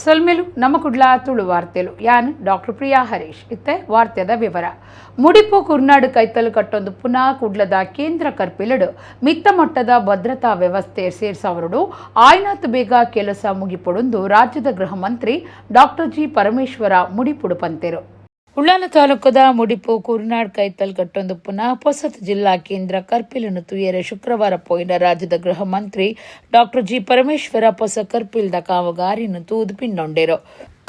ಸೊಲ್ಮೆಲು ನಮ್ಮ ಕುಡ್ಲ ತುಳು ವಾರ್ತೆಲು ಯಾನ್ ಡಾಕ್ಟರ್ ಪ್ರಿಯಾ ಹರೀಶ್ ಇತ್ತೆ ವಾರ್ತೆದ ವಿವರ ಮುಡಿಪು ಕುರ್ನಾಡು ಕೈತಲು ಕಟ್ಟೊಂದು ಪುನಃ ಕುಡ್ಲದ ಕೇಂದ್ರ ಕರ್ಪಿಲಡು ಮಿತ್ತ ಮಟ್ಟದ ಭದ್ರತಾ ವ್ಯವಸ್ಥೆ ಸೇರ್ಸವರಡು ಆಯ್ನಾತ್ ಬೇಗ ಕೆಲಸ ಮುಗಿಪೊಡೊಂದು ರಾಜ್ಯದ ಗೃಹ ಮಂತ್ರಿ ಡಾಕ್ಟರ್ ಜಿ ಪರಮೇಶ್ವರ ಮುಡಿಪುಡು ಪಂತೆರು. ಉಳ್ಳಾಲ ತಾಲೂಕದ ಮುಡಿಪು ಕುರ್ನಾಡ್ ಕೈತಲ್ ಕಟ್ಟೊಂದು ಪುನಃ ಪೊಸತ್ ಜಿಲ್ಲಾ ಕೇಂದ್ರ ಕರ್ಪಿಲನ್ನು ತುಯರೆ ಶುಕ್ರವಾರ ಪೋಯಿನ ರಾಜ್ಯದ ಗೃಹ ಮಂತ್ರಿ ಡಾಕ್ಟರ್ ಜಿ ಪರಮೇಶ್ವರ ಪೊಸ ಕರ್ಪಿಲ್ದ ಕಾಮಗಾರಿಯನ್ನು ತೂದು ಪಿನ್ನೊಂಡೆರು.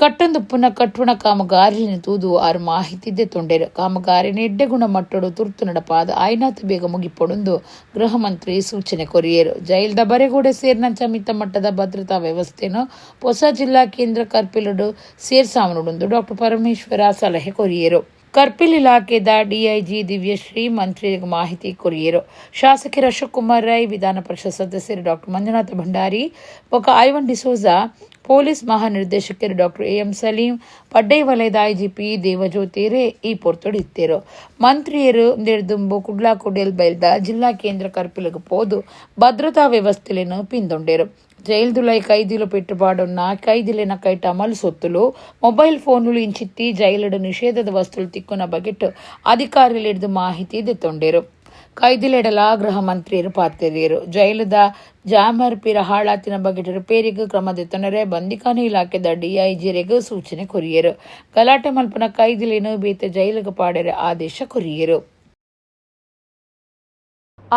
ಕಟ್ಟೊಂದು ಪುನಃ ಕಟ್ಟುಣ ಕಾಮಗಾರಿಯನ್ನು ತೂದು ಆರು ಮಾಹಿತಿದ್ದೆ ತೊಂಡೆರು. ಕಾಮಗಾರಿನ ಎಡ್ಡೆಗುಣ ಮಟ್ಟಡು ತುರ್ತು ನಡಪಾದ ಆಯ್ನಾತ್ ಬೇಗ ಮುಗಿಪೊಡೊಂದು ಗೃಹ ಮಂತ್ರಿ ಸೂಚನೆ ಕೊರಿಯರು. ಜೈಲ್ದ ಬರೆಗೂಡೆ ಸೇರ್ನಂಚ ಮಿತ್ತ ಮಟ್ಟದ ಭದ್ರತಾ ವ್ಯವಸ್ಥೆಯನ್ನು ಹೊಸ ಜಿಲ್ಲಾ ಕೇಂದ್ರ ಕರ್ಪಿಲಡು ಸೇರ್ಸಾವನುಡೊಂದು ಡಾಕ್ಟರ್ ಪರಮೇಶ್ವರ ಸಲಹೆ ಕೊರಿಯರು. ಕರ್ಪಿಲ್ ಇಲಾಖೆದ ಡಿಐಜಿ ದಿವ್ಯಶ್ರೀ ಮಂತ್ರಿಗೆ ಮಾಹಿತಿ ಕೊರಿಯರು. ಶಾಸಕರು ಅಶೋಕ್ ಕುಮಾರ್ ರೈ, ವಿಧಾನ ಪರಿಷತ್ ಸದಸ್ಯರು ಡಾಕ್ಟರ್ ಮಂಜುನಾಥ ಭಂಡಾರಿ, ಐವನ್ ಡಿಸೋಜಾ, ಪೊಲೀಸ್ ಮಹಾನಿರ್ದೇಶಕರು ಡಾಕ್ಟರ್ ಎಂ ಸಲೀಂ, ಪಡ್ಡೈ ವಲಯದ ಐಜಿಪಿ ದೇವಜ್ಯೋತಿರೇ ಈ ಪೊರ್ತೊಡಿತ್ತೇರು. ಮಂತ್ರಿಯರು ನಿರ್ದುಂಬು ಕುಡ್ಲಾ ಕುಡೇಲ್ ಬೈಲ್ದ ಜಿಲ್ಲಾ ಕೇಂದ್ರ ಕರ್ಪಿಲಗು ಪೋದು ಭದ್ರತಾ ವ್ಯವಸ್ಥೆಯನ್ನು ಪಿಂದೊಂಡೇರು. జైలుదులై ఖైదీలు పెట్టుబాడున్న ఖైదీలైన కైట అమలు సొత్తులు మొబైల్ ఫోన్లు ఇంచిత్తి జైలుడు నిషేధದ ವಸ್ತುలు ತಿಕ್ಕುನ ಬಗೆಟ್ ಅಧಿಕಾರಿಗಳಿಡ್ದು ಮಾಹಿತಿ ದೆತ್ತೊಂಡೇರು. ಖೈದೀಲೆಡಲ ಗೃಹ ಮಂತ್ರಿಯರು ಪಾತಿರಿಯರು. ಜೈಲದ ಜಾಮರ್ ಪಿರ ಹಾಳಾತಿನ ಬಗೆಟ್ ರಿಪೇರಿಗೆ ಕ್ರಮ ದೆತ್ತೊಂಡರೆ ಬಂದಿಖಾನೆ ಇಲಾಖೆದ ಡಿಐಜಿರೆಗೂ ಸೂಚನೆ ಕೊರಿಯರು. ಗಲಾಟೆ ಮಲ್ಪನ ಖೈದೀಲೇನು ಬೇತೆ ಜೈಲಿಗೆ ಪಾಡೆರೆ ಆದೇಶ ಕೊರಿಯರು.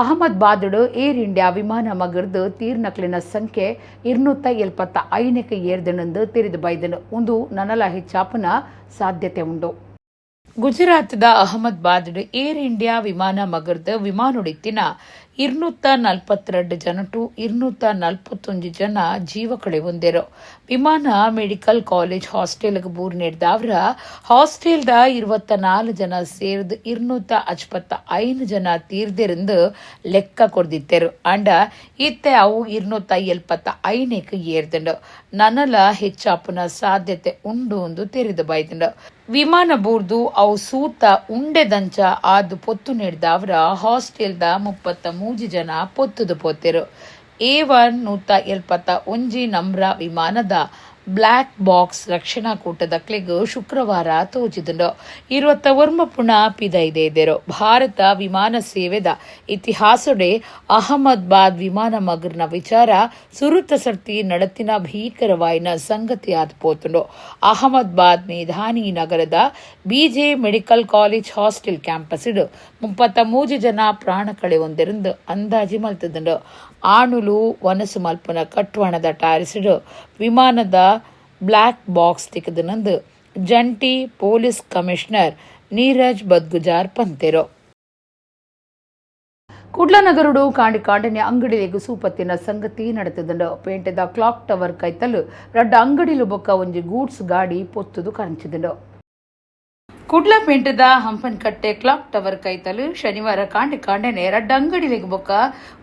ಅಹಮದಾಬಾದ್ ಏರ್ ಇಂಡಿಯಾ ವಿಮಾನ ಮಗರ್ದು ತೀರ್ನಕ್ಲಿನ ಸಂಖ್ಯೆ 275ಕ್ಕೆ ಏರ್ದೆನೆಂದು ತಿಳಿದು ಬೈದನು. ಒಂದು ನನಲ ಹೆಚ್ಚಾಪನ ಸಾಧ್ಯತೆ ಉಂಟು. ಗುಜರಾತ್ದ ಅಹಮದಾಬಾದ್ ಏರ್ ಇಂಡಿಯಾ ವಿಮಾನ ಮಗರ್ದು ವಿಮಾನೊಡಿತ್ತಿನ 242 ಜನಟು 241 ಜನ ಜೀವ ಕಳೆವೊಂದೆರು. ವಿಮಾನ ಮೆಡಿಕಲ್ ಕಾಲೇಜ್ ಹಾಸ್ಟೆಲ್ಗೆ ಬೂರ್ ನೀಡಿದವ್ರ ಹಾಸ್ಟೆಲ್ದ 24 ಜನ ಸೇರ್ದು 255 ಜನ ತೀರ್ದೆರೆಂದು ಲೆಕ್ಕ ಕೊಡ್ದಿತ್ತೆರು. ಅಂಡ ಇತ್ತೆ ಅವು 275ಕ್ಕೆ ಏರ್ದಂಡು. ನನಲ ಹೆಚ್ಚಾಪನ ಸಾಧ್ಯತೆ ಉಂಡು ಎಂದು ತೆರೆದು ಬೈದಂಡು. ವಿಮಾನ ಬೂರ್ದು ಅವು ಸೂತ ಉಂಡೆದಂಚ ಆದು ಪೊತ್ತು ನೀಡಿದವ್ರ ಹಾಸ್ಟೆಲ್ದ 33 ಜನ ಪೊತ್ತುದು ಪೋತೆರು. A171 ನಂಬ್ರ ವಿಮಾನದ ಬ್ಲಾಕ್ ಬಾಕ್ಸ್ ರಕ್ಷಣಾ ಕೂಟದ ಕ್ಲೆಗ್ ಶುಕ್ರವಾರ ತೋಚಿದಂಡು. 21 ಪುನಃ ಪಿದೈದೆರು. ಭಾರತ ವಿಮಾನ ಸೇವೆದ ಇತಿಹಾಸಡೆ ಅಹಮದಾಬಾದ್ ವಿಮಾನ ಮಗರ್ನ ವಿಚಾರ ಸುರುತ ಸರ್ತಿ ನಡತಿನ ಭೀಕರವಾಯಿನ ಸಂಗತಿ ಆದ ಪೋತುಂಡು. ಅಹಮದಾಬಾದ್ ಮೇಧಾನಿ ನಗರದ ಬಿಜೆ ಮೆಡಿಕಲ್ ಕಾಲೇಜ್ ಹಾಸ್ಟೆಲ್ ಕ್ಯಾಂಪಸ್ 33 ಜನ ಪ್ರಾಣ ಕಳೆಯೊಂದೆರೆಂದು ಅಂದಾಜಿ ಮಲ್ತದಂಡು. ಆಣುಲು ವನಸು ಮಲ್ಪನ ಕಟ್ವಾಣದ ಟಾರಿಸಿಡು ವಿಮಾನದ ಬ್ಲಾಕ್ ಬಾಕ್ಸ್ ತಿಕ್ಕದನಂದು ಜಂಟಿ ಪೊಲೀಸ್ ಕಮಿಷನರ್ ನೀರಜ್ ಬದ್ಗುಜಾರ್ ಪಂತೆರು. ಕುಡ್ಲನಗರುಡು ಕಾಂಡಿಕಾಂಡನೆ ಅಂಗಡಿಲೆಗು ಸೂಪತ್ತಿನ ಸಂಗತಿ ನಡೆತದಂಡು. ಪೇಂಟೆದ ಕ್ಲಾಕ್ ಟವರ್ ಕೈತಲು ರಡ್ಡ ಅಂಗಡಿಲು ಬೊಕ್ಕ ಒಂಜಿ ಗೂಡ್ಸ್ ಗಾಡಿ ಪೊತ್ತುದು ಕಾಣಿಸಿದಂಡು. ಕುಡ್ಲ ಪೇಂಟದ ಹಂಪನಕಟ್ಟೆ ಕ್ಲಾಕ್ ಟವರ್ ಕೈತಲು ಶನಿವಾರ ಕಾಂಡನೆ ರಡ್ಡ ಅಂಗಡಿಲೆಗ್ ಬೊಕ್ಕ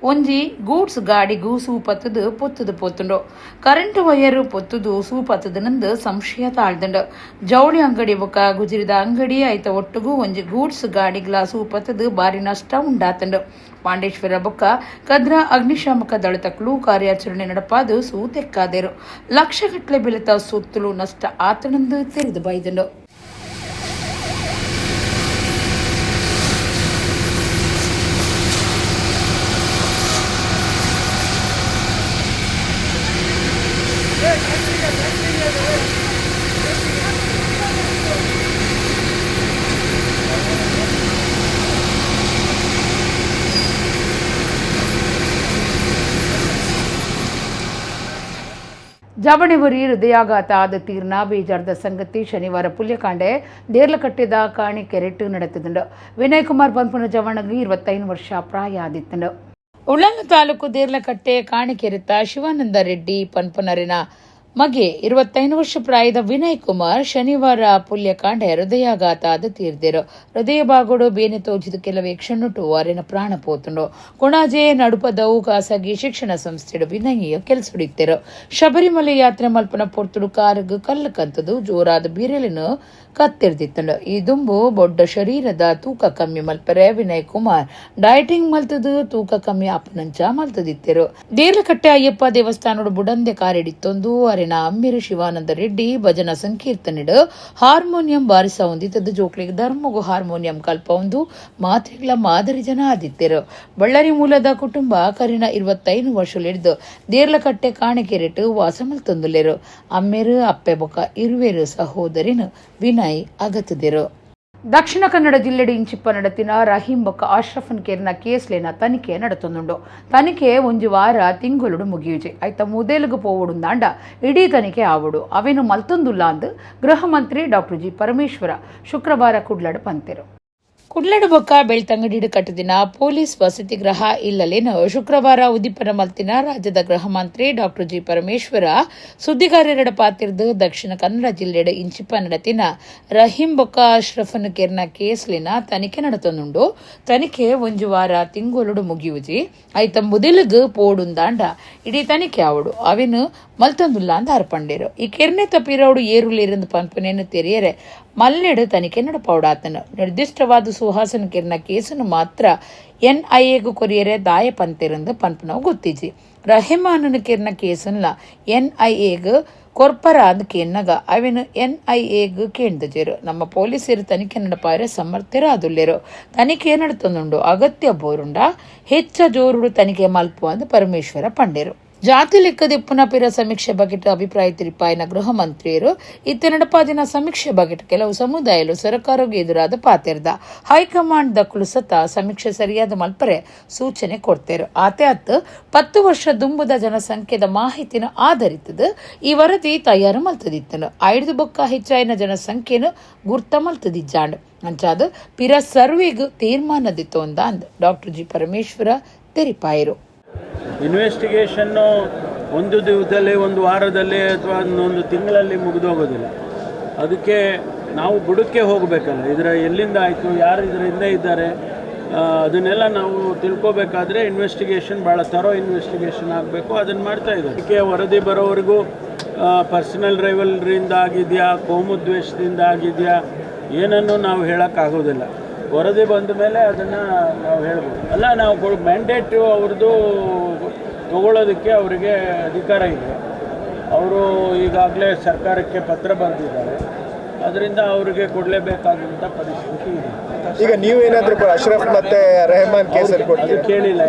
ಒಂಜಿ ಗೂಡ್ಸ್ ಗಾಡಿಗೂ ಸೂಪತ್ತದು ಪೊತ್ತುದು ಪೋತುಂಡು. ಕರೆಂಟ್ ವಯರು ಪೊತ್ತುದು ಸೂಪತ್ತದನಂದು ಸಂಶಯ ತಾಳ್ದಂಡು. ಜವಳಿ ಅಂಗಡಿ ಬೊಕ್ಕ ಗುಜಿರಿದ ಅಂಗಡಿ ಐತ ಒಟ್ಟುಗೂ ಒಂಜಿ ಗೂಡ್ಸ್ ಗಾಡಿಗ್ಲ ಸೂಪತ್ತದು ಬಾರಿ ನಷ್ಟ ಉಂಡಾತಂಡು. ಪಾಂಡೇಶ್ವರ ಬೊಕ್ಕ ಕದ್ರ ಅಗ್ನಿಶಾಮಕ ದಳತಕ್ಲು ಕಾರ್ಯಾಚರಣೆ ನಡಪಾದು ಸೂತೆಕ್ಕಾದೇರು. ಲಕ್ಷಗಟ್ಟಲೆ ಬೆಲೆತ ಸೊತ್ತುಲು ನಷ್ಟ ಆತನಂದು ತೆರೆದು ಬೈದಂಡು. ಜಾಬಣೆವರಿ ಹೃದಯಾಘಾತ ಆದ ತೀರ್ನ ಬೇಜಾರದ ಸಂಗತಿ ಶನಿವಾರ ಪುಲ್ಯಕಾಂಡೆ ದೇರ್ಲಕಟ್ಟೆದ ಕಾಣಿ ಕೆರೆಟ್ ನಡೆತದಂಡು. ವಿನಯ್ ಕುಮಾರ್ ಪನ್ಪುನ ಜವಣಗಿ 25 ವರ್ಷ ಪ್ರಾಯ ಆದಿತ್ತಂಡು. ಉಳ್ಳಾಲ ತಾಲೂಕು ದೇರ್ಲಕಟ್ಟೆ ಕಾಣಿಕೆರೆತ ಶಿವಾನಂದ ರೆಡ್ಡಿ ಪನ್ಪುನರಿನ ಮಗೆ 25 ವರ್ಷ ಪ್ರಾಯದ ವಿನಯ್ ಕುಮಾರ್ ಶನಿವಾರ ಪುಲ್ಯಕಾಂಡೆ ಹೃದಯಾಘಾತ ಆದ ತೀರ್ದೆರು. ಹೃದಯ ಬಾಗೋಡು ಬೇನೆ ತೋಜಿದ ಕೆಲವೇ ಕ್ಷಣಟು ಅವರಿನ ಪ್ರಾಣ ಪೋತುಂಡು. ಕೊಣಾಜೆ ನಡುಪದವು ಖಾಸಗಿ ಶಿಕ್ಷಣ ಸಂಸ್ಥೆಡು ವಿನಯ್ ಕೆಲಸೊಡಿತ್ತೆರು. ಶಬರಿಮಲೆ ಯಾತ್ರೆ ಮಲ್ಪನ ಪೊರ್ತುಡು ಕಾರಗ್ ಕಲ್ಲು ಕಂತದು ಜೋರಾದ ಬೀರಲಿನ ಕತ್ತೆರ್ದಿತ್ತಂಡು. ಈ ದುಂಬು ಬೊಡ್ಡ ಶರೀರದ ತೂಕ ಕಮ್ಮಿ ಮಲ್ಪರೆ ವಿನಯ್ ಕುಮಾರ್ ಡಯಟಿಂಗ್ ಮಲ್ತದು ತೂಕ ಕಮ್ಮಿ ಅಪ್ಪನಂಚ ಮಲ್ತದಿತ್ತೆರು. ದೇರ್ಲಕಟ್ಟೆ ಅಯ್ಯಪ್ಪ ದೇವಸ್ಥಾನಡು ಬುಡಂದೆ ಕಾರಿಡಿತ್ತೊಂದು ಅರೆನ ತಾಲೂಕಿನ ಅಮ್ಮೇರು ಶಿವಾನಂದ ರೆಡ್ಡಿ ಭಜನಾ ಸಂಕೀರ್ತನೆಡ್ ಹಾರ್ಮೋನಿಯಂ ಬಾರಿಸ ಹೊಂದಿತದ್ದು ಜೋಕ್ಲಿಗೆ ಧರ್ಮಗು ಹಾರ್ಮೋನಿಯಂ ಕಲ್ಪ ಒಂದು ಮಾತ್ರೆಗಳ ಮಾದರಿ ಜನ ಆದಿತ್ಯರು. ಬಳ್ಳಾರಿ ಮೂಲದ ಕುಟುಂಬ ಕರಿನ 25 ವರ್ಷಲಿಡ್ದು ದೇರ್ಲಕಟ್ಟೆ ಕಾಣಿಕೆರೆಟ್ಟು ವಾಸ ಮಲ್ತೊಂದುಲ್ಲೆರು. ಅಮ್ಮೇರು ಅಪ್ಪೆ ಬೊಕ ಇರುವೆರು ಸಹೋದರಿನ ವಿನಯ್ ಅಗತದಿರು. ದಕ್ಷಿಣ ಕನ್ನಡ ಜಿಲ್ಲೆಡೆ ಇಂಚಿಪ್ಪ ನಡತಿನ ರಹೀಂ ಬೊಕ್ಕ ಅಶ್ರಫನ್ ಕೇರ್ನ ಕೇಸ್ಲೇನ ತನಿಖೆ ನಡತೊಂದುಂಡು. ತನಿಖೆ ಒಂಜಿ ವಾರ ತಿಂಗಳು ಮುಗಿಯುಜಿ ಐತ ಮುದೇಲುಗು ಪೋವುಡುಂದಾಂಡ ಇಡೀ ತನಿಖೆ ಆವುಡು ಅವೇನು ಮಲ್ತೊಂದುಲ್ಲ ಅಂದು ಗೃಹ ಮಂತ್ರಿ ಡಾಕ್ಟರ್ ಜಿ ಪರಮೇಶ್ವರ ಶುಕ್ರವಾರ ಕುಡ್ಲಡ್ ಪಂತೆರು. ಕುಡ್ಲಡ್ ಬೊಕ್ಕ ಬೆಳ್ತಂಗಡಿಡು ಕಟ್ಟದಿನ ಪೊಲೀಸ್ ವಸತಿ ಗೃಹ ಇಲ್ಲಲೇನು ಶುಕ್ರವಾರ ಉದಿಪನ ಮಲ್ತಿನ ರಾಜ್ಯದ ಗೃಹ ಮಂತ್ರಿ ಡಾಕ್ಟರ್ ಜಿ ಪರಮೇಶ್ವರ ಸುದ್ದಿಗಾರರ ಪಾತಿರ್ದು ದಕ್ಷಿಣ ಕನ್ನಡ ಜಿಲ್ಲೆಡೆ ಇಂಚಿಪ್ಪ ನಡತಿನ ರಹೀಂ ಬೊಕ್ಕ ಅಶ್ರಫನ್ ಕೇರ್ನ ಕೇಸ್ಲಿನ ತನಿಖೆ ನಡತೊಂದುಂಡು. ತನಿಖೆ ಒಂಜು ವಾರ ತಿಂಗಳು ಮುಗಿಯುಜಿ ಐತ ಮುದಿಲುಗು ಪೋಡುಂದಾಂಡ ಇಡೀ ತನಿಖೆ ಆವುಡು ಅವೇನು ಮಲ್ತೊಂದುಲ್ಲ ಅಂತ ಅರ್ಪಂಡೇರು. ಈ ಕೆರ್ನೆ ತಪ್ಪಿರೋಡು ಏರುಲಿರಂದು ಪಂಪನೇನು ತೆರೆಯರೆ ಮಲ್ಲೆಡು ತನಿಖೆ ನಡಪೌಡಾತನು. ನಿರ್ದಿಷ್ಟವಾದ ಸುಹಾಸನ ಕೆರ್ನ ಕೇಸನ್ನು ಮಾತ್ರ ಎನ್ಐಎಗೂ ಕೊರಿಯರೆ ದಾಯ ಪಂತೆರಂದು ಪಂಪನವು ಗೊತ್ತಿಜಿ. ರಹಮಾನನ ಕೆರ್ನ ಕೇಸನ್ಲ ಎನ್ಐಎಗೂ ಕೊರ್ಪರ ಅಂದ್ ಕೆನ್ನಗ ಅವೇನು ಎನ್ಐಎಗೂ ಕೇಂದ್ರಜೇರು. ನಮ್ಮ ಪೊಲೀಸರು ತನಿಖೆ ನಡಪಾರೆ ಸಮರ್ಥರಾದುಲ್ಲೆರು. ತನಿಖೆ ನಡತೊಂದುಂಡು ಅಗತ್ಯ ಬೋರುಂಡ ಹೆಚ್ಚ ಜೋರುಡು ತನಿಖೆ ಮಲ್ಪು ಅಂದು ಪರಮೇಶ್ವರ ಪಂಡೇರು. ಜಾತಿ ಲೆಕ್ಕದಿಪ್ಪುನ ಪಿರ ಸಮೀಕ್ಷೆ ಬಗೆಟ್ ಅಭಿಪ್ರಾಯ ತಿರಿಪಾಯಿನ ಗೃಹ ಮಂತ್ರಿಯರು ಇತ್ತ ನಡಪಾದಿನ ಸಮೀಕ್ಷೆ ಬಗೆಟ್ ಕೆಲವು ಸಮುದಾಯಲು ಸರ್ಕಾರಕ್ಕೆ ಎದುರಾದ ಪಾತೆರ್ದ ಹೈಕಮಾಂಡ್ ದಕ್ಕಲು ಸತ ಸಮೀಕ್ಷೆ ಸರಿಯಾದ ಮಲ್ಪರೆ ಸೂಚನೆ ಕೊಡ್ತೇರು. ಆತೆ ಅತ್ತು 10 ವರ್ಷ ದುಂಬುದ ಜನಸಂಖ್ಯೆದ ಮಾಹಿತಿನ ಆಧರಿತದ ಈ ವರದಿ ತಯಾರು ಮಲ್ತದಿತ್ತನು. 5 ಬೊಕ್ಕ ಹೆಚ್ಚಾಯಿನ ಜನಸಂಖ್ಯೆನು ಗುರ್ತ ಮಲ್ತದಿಜ್ಜಾಂಡ್ ಅಂಚಾದ ಪಿರ ಸರ್ವೆಗೂ ತೀರ್ಮಾನದಿತ್ತು ಅಂದ ಡಾಕ್ಟರ್ ಜಿ ಪರಮೇಶ್ವರ ತೆರಿಪಾಯರು. ಇನ್ವೆಸ್ಟಿಗೇಷನ್ನು ಒಂದು ದಿವಸದಲ್ಲಿ, ಒಂದು ವಾರದಲ್ಲಿ ಅಥವಾ ಒಂದು ತಿಂಗಳಲ್ಲಿ ಮುಗಿದೋಗೋದಿಲ್ಲ. ಅದಕ್ಕೆ ನಾವು ಬುಡಕ್ಕೆ ಹೋಗಬೇಕಲ್ಲ, ಇದರ ಎಲ್ಲಿಂದ ಆಯಿತು, ಯಾರು ಇದರಿಂದ ಇದ್ದಾರೆ, ಅದನ್ನೆಲ್ಲ ನಾವು ತಿಳ್ಕೋಬೇಕಾದ್ರೆ ಇನ್ವೆಸ್ಟಿಗೇಷನ್ ಭಾಳ ಥರೋ ಇನ್ವೆಸ್ಟಿಗೇಷನ್ ಆಗಬೇಕು. ಅದನ್ನು ಮಾಡ್ತಾ ಇದ್ದಾರೆ. ಅದಕ್ಕೆ ವರದಿ ಬರೋವರೆಗೂ ಪರ್ಸನಲ್ ರೈವಲ್ರಿಯಿಂದ ಆಗಿದೆಯಾ, ಕೋಮುದ್ವೇಷದಿಂದ ಆಗಿದೆಯಾ, ಏನನ್ನು ನಾವು ಹೇಳೋಕ್ಕಾಗೋದಿಲ್ಲ. ವರದಿ ಬಂದ ಮೇಲೆ ಅದನ್ನು ನಾವು ಹೇಳ್ಬೋದು. ಅಲ್ಲ, ನಾವು ಮ್ಯಾಂಡೇಟು ಅವ್ರದ್ದು ತಗೊಳ್ಳೋದಕ್ಕೆ ಅವರಿಗೆ ಅಧಿಕಾರ ಇದೆ. ಅವರು ಈಗಾಗಲೇ ಸರ್ಕಾರಕ್ಕೆ ಪತ್ರ ಬರೆದಿದ್ದಾರೆ. ಅದರಿಂದ ಅವರಿಗೆ ಕೊಡಲೇಬೇಕಾದಂಥ ಪರಿಸ್ಥಿತಿ ಇದೆ. ಈಗ ನೀವೇನಾದರೂ ಅಶ್ರಫ್ ಮತ್ತು ರೆಹಮಾನ್ ಕೇಸಲ್ಲಿ ಅದು ಕೇಳಿಲ್ಲ,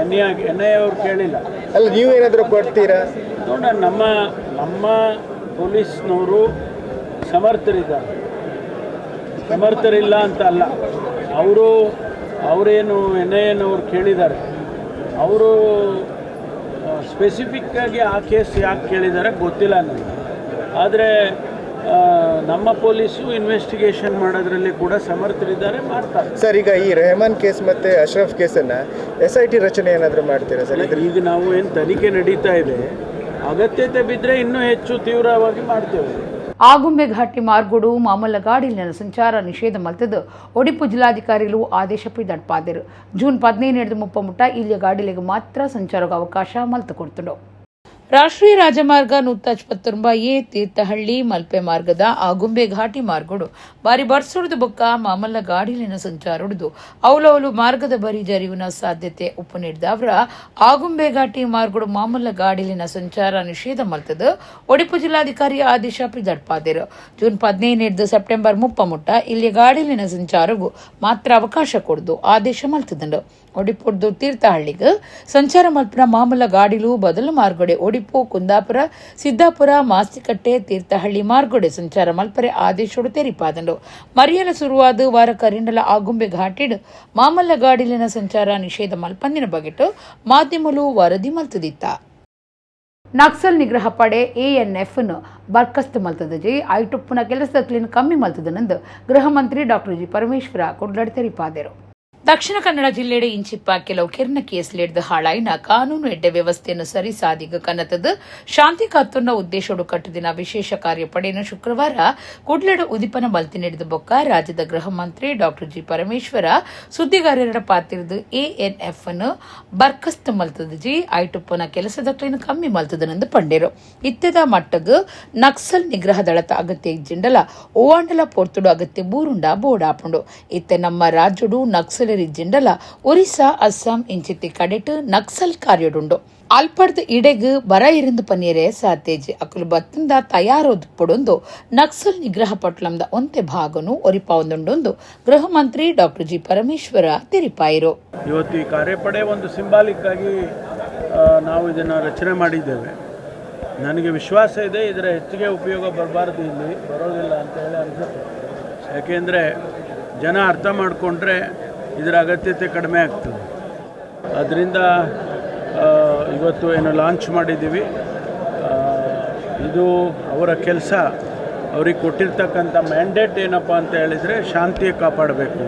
ಎನ್ಐ ಅವ್ರು ಕೇಳಿಲ್ಲ. ಅಲ್ಲ, ನೀವೇನಾದರೂ ಕೊಡ್ತೀರಾ? ನೋಡೋಣ, ನಮ್ಮ ಪೊಲೀಸ್ನವರು ಸಮರ್ಥರಿಲ್ಲ ಅಂತ ಅಲ್ಲ. ಅವರೇನು ಎನ್ಐಎನವ್ರು ಕೇಳಿದ್ದಾರೆ, ಅವರು ಸ್ಪೆಸಿಫಿಕ್ಕಾಗಿ ಆ ಕೇಸ್ ಯಾಕೆ ಕೇಳಿದ್ದಾರೆ ಗೊತ್ತಿಲ್ಲ ನನಗೆ. ಆದರೆ ನಮ್ಮ ಪೊಲೀಸು ಇನ್ವೆಸ್ಟಿಗೇಷನ್ ಮಾಡೋದ್ರಲ್ಲಿ ಕೂಡ ಸಮರ್ಥರಿದ್ದಾರೆ, ಮಾಡ್ತಾರೆ. ಸರ್, ಈಗ ಈ ರೆಹಮಾನ್ ಕೇಸ್ ಮತ್ತು ಅಶ್ರಫ್ ಕೇಸನ್ನು SIT ರಚನೆ ಏನಾದರೂ ಮಾಡ್ತೀರಾ ಸರ್? ಈಗ ನಾವು ಏನು ತನಿಖೆ ನಡೀತಾ ಇದೆ, ಅಗತ್ಯತೆ ಬಿದ್ದರೆ ಇನ್ನೂ ಹೆಚ್ಚು ತೀವ್ರವಾಗಿ ಮಾಡ್ತೇವೆ. ಆಗುಂಬೆ ಘಾಟಿ ಮಾರ್ಗೋಡು ಮಾಮಲ್ಲಗಾಡಿಲಿನ ಸಂಚಾರ ನಿಷೇಧ ಮಲ್ತದು ಒಡಿಪು ಜಿಲ್ಲಾಧಿಕಾರಿಗಳು ಆದೇಶ ಪಿದಡ್ಪಾದರು. ಜೂನ್ 15 ಮುಪ್ಪ ಮುಟ್ಟ ಇಲ್ಲಿಯ ಗಾಡಿಲಿಗೆ ಮಾತ್ರ ಸಂಚಾರಕ್ಕೆ ಅವಕಾಶ ಮಲ್ತು ಕೊಡ್ತುಂಡು. ರಾಷ್ಟ್ರೀಯ ರಾಜಮಾರ್ಗ 179 ತೀರ್ಥಹಳ್ಳಿ ಮಲ್ಪೆ ಮಾರ್ಗದ ಆಗುಂಬೆ ಘಾಟಿ ಮಾರ್ಗೋಡು ಬಾರಿ ಬರ್ಸೊಡ್ದು ಬೊಕ್ಕ ಮಾಮಲ್ಲ ಗಾಡಿಲಿನ ಸಂಚಾರ ಉಡ್ದು ಅವಲವಲು ಮಾರ್ಗದ ಬರಿ ಜರಿವಿನ ಸಾಧ್ಯತೆ ಉಪ್ಪು ನೀಡಿದವರ ಆಗುಂಬೆ ಘಾಟಿ ಮಾರ್ಗೋಡು ಮಾಮಲ್ಲ ಗಾಡಿಲಿನ ಸಂಚಾರ ನಿಷೇಧ ಮಲ್ತದು ಒಡಿಪು ಜಿಲ್ಲಾಧಿಕಾರಿ ಆದೇಶ ಪಿದಡ್ಪಾದರು. ಜೂನ್ 15 ಸೆಪ್ಟೆಂಬರ್ ಮುಪ್ಪ ಮುಟ್ಟ ಇಲ್ಲಿ ಗಾಡಿಲಿನ ಸಂಚಾರಗೂ ಮಾತ್ರ ಅವಕಾಶ ಕೊಡ್ದು ಆದೇಶ ಮಲ್ತದಂಡು. ಒಡಿಪುಡ್ದು ತೀರ್ಥಹಳ್ಳಿಗೆ ಸಂಚಾರ ಮಲ್ಪನ ಮಾಮಲ್ಲ ಗಾಡಿಲು ಬದಲು ಮಾರ್ಗಡೆ ಒಡಿಪು ಕುಂದಾಪುರ ಸಿದ್ದಾಪುರ ಮಾಸ್ತಿಕಟ್ಟೆ ತೀರ್ಥಹಳ್ಳಿ ಮಾರ್ಗಡೆ ಸಂಚಾರ ಮಲ್ಪರೆ ಆದೇಶೋಡು ತೆರಿಪಾದಂಡು. ಮರಿಯಲ ಶುರುವಾದ ವಾರ ಕರಿಂಡಲ ಆಗುಂಬೆ ಘಾಟಿಡ್ ಮಾಮಲ್ಲ ಗಾಡಿಲಿನ ಸಂಚಾರ ನಿಷೇಧ ಮಲ್ಪಂದಿನ ಬಗೆಟು ಮಾಧ್ಯಮಲು ವರದಿ ಮಲ್ತದಿತ್ತ. ನಕ್ಸಲ್ ನಿಗ್ರಹ ಪಡೆ ANF ಬರ್ಖಸ್ತು ಮಲ್ತದಜಿ ಐಟುಪ್ಪುನ ಕೆಲಸದ ಕಮ್ಮಿ ಮಲ್ತದನಂದು ಗೃಹ ಮಂತ್ರಿ ಡಾಕ್ಟರ್ ಜಿ ಪರಮೇಶ್ವರ ಕೊಡ್ಲಡ್ ತೆರಿಪಾದರು. ದಕ್ಷಿಣ ಕನ್ನಡ ಜಿಲ್ಲೆಡೆ ಇಂಚಿಪ್ಪ ಕೆಲವು ಕೆರ್ನ ಕೇಸ್ಲೆಡ್ದು ಹಾಳಾಯಿನ ಕಾನೂನು ಎಡ್ಡೆ ವ್ಯವಸ್ಥೆಯನ್ನು ಸರಿಸಾದಿಗ ಕನ್ನತದ ಶಾಂತಿ ಕಾತುನ್ನ ಉದ್ದೇಶೋಡು ಕಟ್ಟುದಿನ ವಿಶೇಷ ಕಾರ್ಯಪಡೆಯನ್ನು ಶುಕ್ರವಾರ ಕುಡ್ಲಡ ಉದಿಪನ ಮಲ್ತಿನೆಡಿದ ಬೊಕ್ಕ ರಾಜ್ಯದ ಗೃಹ ಮಂತ್ರಿ ಡಾಕ್ಟರ್ ಜಿ ಪರಮೇಶ್ವರ ಸುದ್ದಿಗಾರರ ಪಾತಿರ್ದು ANF ಬರ್ಖಸ್ತು ಮಲ್ತದಜಿ ಐಟುಪ್ಪನ ಕೆಲಸದಕ್ಲೇನು ಕಮ್ಮಿ ಮಲ್ತದನೆಂದು ಪಂಡೇರು. ಇತ್ತದ ಮಟ್ಟಗ ನಕ್ಸಲ್ ನಿಗ್ರಹ ದಳದ ಅಗತ್ಯ ಇಜ್ಜಿಂಡಲ ಓವಾಂಡಲ ಪೋರ್ತುಡು ಅಗತ್ಯ ಬೂರುಂಡ ಬೋಡಾಪುಂಡು. ಇತ್ತೆ ನಮ್ಮ ರಾಜ್ಯಡು ನಕ್ಸಲ್ ರಿಜ್ಜಿಂಡಲ ಒರಿಸ್ಸಾ ಅಸ್ಸಾಂ ಇಂಚಿತ್ತಿ ಕಡೆಟ್ ನಕ್ಸಲ್ ಕಾರ್ಯಡುಂಡು ಅಲ್ಪಡ್ದು ಇಡೆಗ್ ಬರ ಇರಿಂದ ಪನ್ನೀರೆ ಸಾತೇಜಿ ಅಕುಲು ಬತ್ತಿಂದ ತಯಾರೋದು ಪೊಡೊಂದು ನಕ್ಸಲ್ ನಿಗ್ರಹ ಪಟ್ಲಂದ ಒಂತೆ ಭಾಗನು ಒರಿಪಾವೊಂದುಂಡೊಂದು ಗೃಹ ಮಂತ್ರಿ ಡಾಕ್ಟರ್ ಜಿ ಪರಮೇಶ್ವರ ತಿಳಿಪಾಯಿರು. ಇವತ್ತು ಈ ಕಾರ್ಯಪಡೆ ಒಂದು ಸಿಂಬಾಲಿಕ್ ಆಗಿ ನಾವು ಇದನ್ನು ರಚನೆ ಮಾಡಿದ್ದೇವೆ. ನನಗೆ ವಿಶ್ವಾಸ ಇದೆ ಇದರ ಹೆಚ್ಚಿಗೆ ಉಪಯೋಗ ಬರಬಾರ್ದು, ಇಲ್ಲಿ ಬರೋದಿಲ್ಲ ಅಂತ ಹೇಳಿ ಅನಿಸುತ್ತೆ. ಯಾಕೆಂದರೆ ಜನ ಅರ್ಥ ಮಾಡಿಕೊಂಡ್ರೆ ಇದರ ಅಗತ್ಯತೆ ಕಡಿಮೆ ಆಗ್ತದೆ. ಅದರಿಂದ ಇವತ್ತು ಏನು ಲಾಂಚ್ ಮಾಡಿದ್ದೀವಿ, ಇದು ಅವರ ಕೆಲಸ. ಅವ್ರಿಗೆ ಕೊಟ್ಟಿರ್ತಕ್ಕಂಥ ಮ್ಯಾಂಡೇಟ್ ಏನಪ್ಪ ಅಂತ ಹೇಳಿದರೆ ಶಾಂತಿ ಕಾಪಾಡಬೇಕು.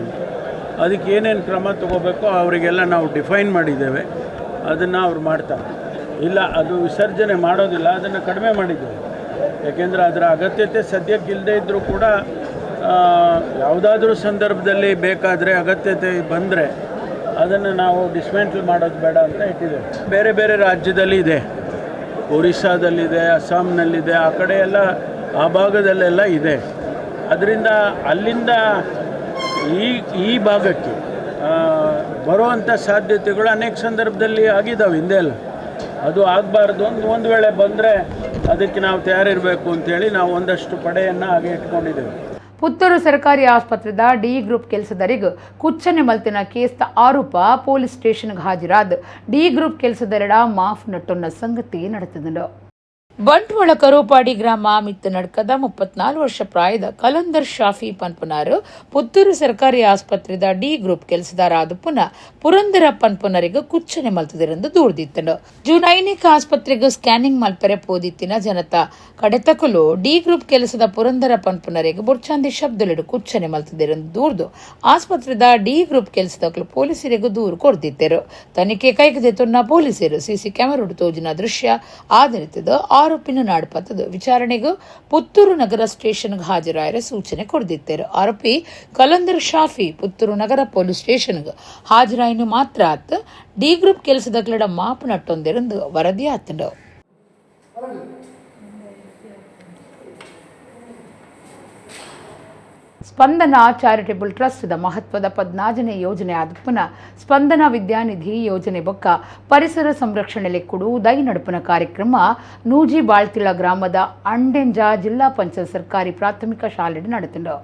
ಅದಕ್ಕೆ ಏನೇನು ಕ್ರಮ ತಗೋಬೇಕೋ ಅವರಿಗೆಲ್ಲ ನಾವು ಡಿಫೈನ್ ಮಾಡಿದ್ದೇವೆ. ಅದನ್ನು ಅವ್ರು ಮಾಡ್ತಾರೆ. ಇಲ್ಲ ಅದು ವಿಸರ್ಜನೆ ಮಾಡೋದಿಲ್ಲ, ಅದನ್ನು ಕಡಿಮೆ ಮಾಡಿದ್ದೇವೆ. ಯಾಕೆಂದರೆ ಅದರ ಅಗತ್ಯತೆ ಸದ್ಯಕ್ಕೆ ಇಲ್ಲದೇ ಇದ್ದರೂ ಕೂಡ ಯಾವುದಾದ್ರೂ ಸಂದರ್ಭದಲ್ಲಿ ಬೇಕಾದರೆ ಅಗತ್ಯತೆ ಬಂದರೆ ಅದನ್ನು ನಾವು ಡಿಸ್ಮೆಂಟಲ್ ಮಾಡೋದು ಬೇಡ ಅಂತ ಇಟ್ಟಿದ್ದೇವೆ. ಬೇರೆ ಬೇರೆ ರಾಜ್ಯದಲ್ಲಿ ಇದೆ, ಒರಿಸ್ಸಾದಲ್ಲಿದೆ, ಅಸ್ಸಾಂನಲ್ಲಿದೆ, ಆ ಕಡೆ ಎಲ್ಲ ಆ ಭಾಗದಲ್ಲೆಲ್ಲ ಇದೆ. ಅದರಿಂದ ಅಲ್ಲಿಂದ ಈ ಭಾಗಕ್ಕೆ ಬರುವಂಥ ಸಾಧ್ಯತೆಗಳು ಅನೇಕ ಸಂದರ್ಭದಲ್ಲಿ ಆಗಿದ್ದಾವೆ ಹಿಂದೆ ಎಲ್ಲ. ಅದು ಆಗಬಾರ್ದು. ಒಂದು ವೇಳೆ ಬಂದರೆ ಅದಕ್ಕೆ ನಾವು ತಯಾರಿರಬೇಕು ಅಂತೇಳಿ ನಾವು ಒಂದಷ್ಟು ಪಡೆಯನ್ನು ಹಾಗೆ ಇಟ್ಕೊಂಡಿದ್ದೇವೆ. ಪುತ್ತೂರು ಸರ್ಕಾರಿ ಆಸ್ಪತ್ರೆದ ಡಿ ಗ್ರೂಪ್ ಕೆಲಸದರಿಗೆ ಕುಚ್ಚನೆ ಮಲ್ತಿನ ಕೇಸ್ದ ಆರೋಪ ಪೊಲೀಸ್ ಸ್ಟೇಷನ್ಗೆ ಹಾಜರಾದ ಡಿ ಗ್ರೂಪ್ ಕೆಲಸದರಡ ಮಾಫ್ ನಟ್ಟೊನ್ನ ಸಂಗತಿ ನಡೆತಿದ್ದು. ಬಂಟ್ವಾಳ ಕರೋಪಾಡಿ ಗ್ರಾಮ ಮಿತ್ತು ನಡ್ಕದ 34 ವರ್ಷ ಪ್ರಾಯದ ಕಲಂದರ್ ಶಾಫಿ ಪನ್ಪುನಾರು ಪುತ್ತೂರು ಸರ್ಕಾರಿ ಆಸ್ಪತ್ರೆದ ಡಿ ಗ್ರೂಪ್ ಕೆಲಸದಾರ ಆದ ಪುನಃ ಪುರಂದರ ಪನ್ಪುನರಿಗೆ ಕುಚ್ಚನೆ ಮಲ್ತದಿರೆಂದು ದೂರ್ದಿತ್ತಂಡು. ಜೂನ್ 5 ಆಸ್ಪತ್ರೆಗೆ ಸ್ಕ್ಯಾನಿಂಗ್ ಮಲ್ಪೆರೆ ಪೋದಿತ್ತಿನ ಜನತಾ ಕಡೆತಕಲು ಡಿ ಗ್ರೂಪ್ ಕೆಲಸದ ಪುರಂದರ ಪನ್ಪುನರಿಗೆ ಬುರ್ಚಾಂದಿ ಶಬ್ದಲಿಡು ಕುಚ್ಚನೆ ಮಲ್ತದಿರೆಂದು ದೂರ್ದು ಆಸ್ಪತ್ರೆದ ಡಿ ಗ್ರೂಪ್ ಕೆಲಸದಕಲು ಪೊಲೀಸರಿಗೂ ದೂರು ಕೊಡ್ದಿತ್ತರು. ತನಿಖೆ ಕೈಗೆದೆತ್ತುನ್ನ ಪೊಲೀಸರು ಸಿಸಿ ಕ್ಯಾಮೆರಾ ತೋಜಿನ ದೃಶ್ಯ ಆಧರಿಸಿದ ಆರೋಪಿನ ನಾಡ್ಪತ್ತದು ವಿಚಾರಣೆಗೂ ಪುತ್ತೂರು ನಗರ ಸ್ಟೇಷನ್ಗೆ ಹಾಜರಾಯರ ಸೂಚನೆ ಕೊಡ್ದಿತ್ತರು. ಆರೋಪಿ ಕಲಂದರ್ ಶಾಫಿ ಪುತ್ತೂರು ನಗರ ಪೊಲೀಸ್ ಸ್ಟೇಷನ್ಗೆ ಹಾಜರಾಯಿನ ಮಾತ್ರ ಆತ್ ಡಿ ಗ್ರೂಪ್ ಕೆಲಸದಗಳ ಮಾಪು ನಟ್ಟೊಂದೆರೆಂದು ವರದಿ ಆತಂಡು. ಸ್ಪಂದನ ಚಾರಿಟೇಬಲ್ ಟ್ರಸ್ಟ್ದ ಮಹತ್ವದ 15ನೇ ಯೋಜನೆ ಆದ ಪುನಃ ಸ್ಪಂದನ ವಿದ್ಯಾನಿಧಿ ಯೋಜನೆ ಬೊಕ್ಕ ಪರಿಸರ ಸಂರಕ್ಷಣೆಲೆ ಕೊಡು ದೈ ನಡುಪನ ಕಾರ್ಯಕ್ರಮ ನೂಜಿ ಬಾಳ್ತಿಳ ಗ್ರಾಮದ ಅಂಡೆಂಜ ಜಿಲ್ಲಾ ಪಂಚಾಯತ್ ಸರ್ಕಾರಿ ಪ್ರಾಥಮಿಕ ಶಾಲೆ ನಡೆತಿಂಡು.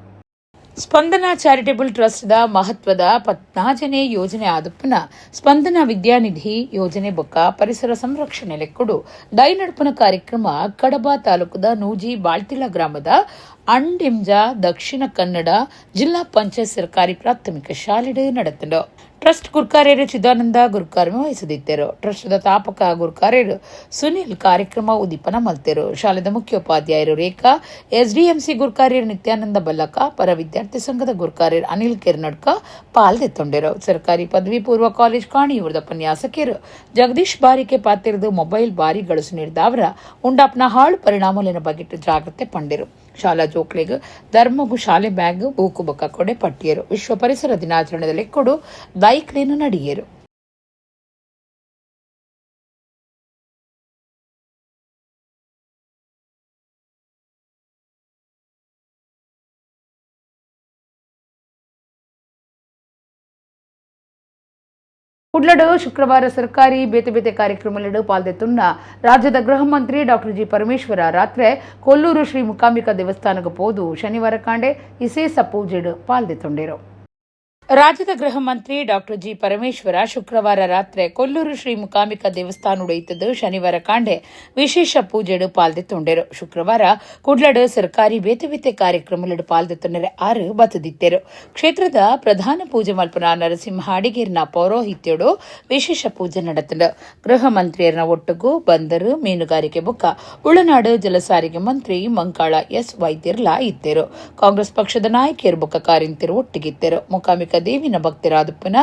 ಸ್ಪಂದನ ಚಾರಿಟೇಬಲ್ ಟ್ರಸ್ಟ್ದ ಮಹತ್ವದ 15ನೇ ಯೋಜನೆ ಆದ ಪುನಃ ಸ್ಪಂದನ ವಿದ್ಯಾನಿಧಿ ಯೋಜನೆ ಬೊಕ್ಕ ಪರಿಸರ ಸಂರಕ್ಷಣೆ ಲೆಕ್ಕಡು ದೈ ನಡುಪನ ಕಾರ್ಯಕ್ರಮ ಕಡಬ ತಾಲೂಕದ ನೂಜಿ ಬಾಳ್ತಿಳ ಗ್ರಾಮದ ಅಂಡೆಂಜ ದಕ್ಷಿಣ ಕನ್ನಡ ಜಿಲ್ಲಾ ಪಂಚಾಯತ್ ಸರ್ಕಾರಿ ಪ್ರಾಥಮಿಕ ಶಾಲೆ ನಡೆತಿಂಡು. ಟ್ರಸ್ಟ್ ಗುರ್ಕಾರ್ಯರು ಚಿದಾನಂದ ಗುರ್ಕಾರ್ಯ ವಹಿಸದಿದ್ದರು. ಟ್ರಸ್ಟ್ದ ತಾಪಕ ಗುರ್ಕಾರ್ಯರು ಸುನಿಲ್ ಕಾರ್ಯಕ್ರಮ ಉದ್ದೀಪನ ಮಲ್ತೆರು. ಶಾಲೆದ ಮುಖ್ಯೋಪಾಧ್ಯಾಯರು ರೇಖಾ, ಎಸ್ಡಿಎಂಸಿ ಗುರ್ಕಾರ್ಯರು ನಿತ್ಯಾನಂದ ಬಲ್ಲಕ, ಪರ ವಿದ್ಯಾರ್ಥಿ ಸಂಘದ ಗುರ್ಕಾರ್ಯರು ಅನಿಲ್ ಕೆರ್ನಡ್ಕ ಪಾಲ್ದೆತ್ತೊಂಡೆರು. ಸರ್ಕಾರಿ ಪದವಿ ಪೂರ್ವ ಕಾಲೇಜ್ ಕಾಣಿಯೂರದ ಉಪನ್ಯಾಸಕರು ಜಗದೀಶ್ ಬಾರಿಕೆ ಪಾತಿರದು ಮೊಬೈಲ್ ಬಾರಿ ಗಳಸು ನೀಡಿದ ಅವರ ಉಂಡಾಪ್ನ ಹಾಳು ಪರಿಣಾಮಲಿನ ಬಗೆಟ್ ಜಾಗ್ರತೆ ಪಂಡಿರು. ಶಾಲಾ ಜೋಕ್ಲೆಗ್ ಧರ್ಮಗು ಶಾಲೆ ಬ್ಯಾಗ್ ಬೂಕು ಬೊಕ್ಕ ಕೊಡೆ ಪಟ್ಟಿಯರು. ವಿಶ್ವ ಪರಿಸರ ದಿನಾಚರಣೆಯಲ್ಲಿ ಕೊಡು ದೈಕ್ಲೇನು ನಡಿಯರು. ಕುಡ್ಲಡು ಶುಕ್ರವಾರ ಸರ್ಕಾರಿ ಬೇತೆ ಬೇತೆ ಕಾರ್ಯಕ್ರಮಗಳು ಪಾಲ್ದೆತ್ತುನ್ನ ರಾಜ್ಯದ ಗೃಹ ಮಂತ್ರಿ ಡಾಕ್ಟರ್ ಜಿ ಪರಮೇಶ್ವರ ರಾತ್ರಿ ಕೊಲ್ಲೂರು ಶ್ರೀ ಮುಕಾಂಬಿಕಾ ದೇವಸ್ಥಾನಕ್ಕೆ ಪೋದು ಶನಿವಾರ ಕಾಂಡೆ ವಿಶೇಷ ಪೂಜೆಡು ಪಾಲ್ದೆತ್ತೊಂಡರು. ರಾಜ್ಯದ ಗೃಹ ಮಂತ್ರಿ ಡಾಕ್ಟರ್ ಜಿ ಪರಮೇಶ್ವರ ಶುಕ್ರವಾರ ರಾತ್ರಿ ಕೊಲ್ಲೂರು ಶ್ರೀ ಮುಕಾಂಬಿಕಾ ದೇವಸ್ಥಾನ ಉಡೈತದ್ದು ಶನಿವಾರ ಕಾಂಡೆ ವಿಶೇಷ ಪೂಜೆಡು ಪಾಲ್ದೆತ್ತೊಂಡರು. ಶುಕ್ರವಾರ ಕುಡ್ಲಡು ಸರ್ಕಾರಿ ಬೇತೆ ಬೇತೆ ಕಾರ್ಯಕ್ರಮಗಳು ಪಾಲ್ದೆತ್ತೊಂಡರೆ 6 ಬತ್ತದಿತ್ತರು. ಕ್ಷೇತ್ರದ ಪ್ರಧಾನ ಪೂಜೆ ಮಲ್ಪನ ನರಸಿಂಹ ಅಡಿಗೇರಿನ ಪೌರೋಹಿತ್ಯಡು ವಿಶೇಷ ಪೂಜೆ ನಡೆತಂಡು. ಗೃಹ ಮಂತ್ರಿಯರನ್ನ ಒಟ್ಟಿಗೂ ಬಂದರು ಮೀನುಗಾರಿಕೆ ಬೊಕ್ಕ ಉಳನಾಡು ಜಲಸಾರಿಗೆ ಮಂತ್ರಿ ಮಂಕಾಳ ಎಸ್ ವೈದ್ಯರ್ಲ ಇತ್ತರು. ಕಾಂಗ್ರೆಸ್ ಪಕ್ಷದ ನಾಯಕಿಯರು ಬೊಕ್ಕ ಕಾರ್ಯಂತರು ಒಟ್ಟಿಗಿತ್ತರು. ಮುಕಾಂಬಿಕಾ ದೇವಿನ ಭಕ್ತರಾದುಪ್ಪನ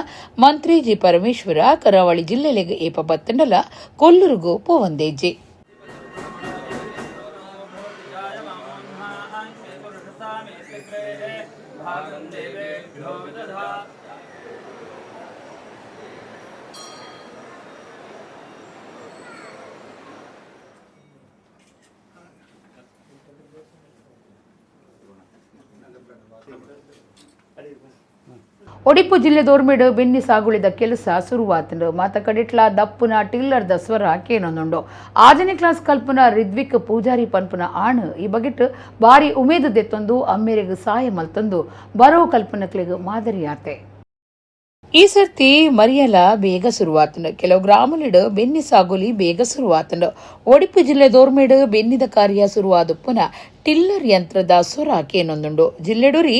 ಮಂತ್ರಿ ಜಿ ಪರಮೇಶ್ವರ ಕರಾವಳಿ ಜಿಲ್ಲೆಲೆಗೆ ಏಪ ಬತ್ತಂಡಲ ಕೊಲ್ಲೂರುಗೂ ಪೋವಂದೇಜಿ. ಒಡಿಪು ಜಿಲ್ಲೆ ದೋರ್ಮೇಡು ಬೆನ್ನಿ ಸಾಗುಳಿದ ಕೆಲಸ ಶುರುವಾತಂಡು ಮಾತ ಕಡಿಟ್ಲ ದಪ್ಪುನ ಟಿಲ್ಲರ್ದ ಸ್ವರ ಕೇನೊಂದುಂಡು 6ನೇ ಕ್ಲಾಸ್ ಕಲ್ಪನ ರಿದ್ವಿಕ್ ಪೂಜಾರಿ ಪನ್ಪುನ ಆಣ್ ಈ ಬಗೆಟ್ ಬಾರಿ ಉಮೇದು ದೆತ್ತೊಂದು ಅಮ್ಮೆರೆಗ್ ಸಹಾಯ ಮಲ್ತೊಂದು ಬರೋ ಕಲ್ಪನಕ್ಲೆಗ್ ಮಾದರಿಯಾತೆ. ಈ ಸರ್ತಿ ಮರಿಯಲ ಬೇಗ ಶುರುವಾತಂಡು ಕೆಲವು ಗ್ರಾಮಲಿಡು ಬೆನ್ನಿ ಸಾಗುಲಿ ಬೇಗ ಶುರುವಾತಂಡು. ಒಡಿಪು ಜಿಲ್ಲೆ ದೋರ್ಮೇಡು ಬೆನ್ನಿದ ಕಾರ್ಯ ಶುರುವಾದುಪ್ಪುನ ಟಿಲ್ಲರ್ ಯಂತ್ರದ ಸ್ವರ ಕೇನೊಂದುಂಡು ಜಿಲ್ಲೆಡುರಿ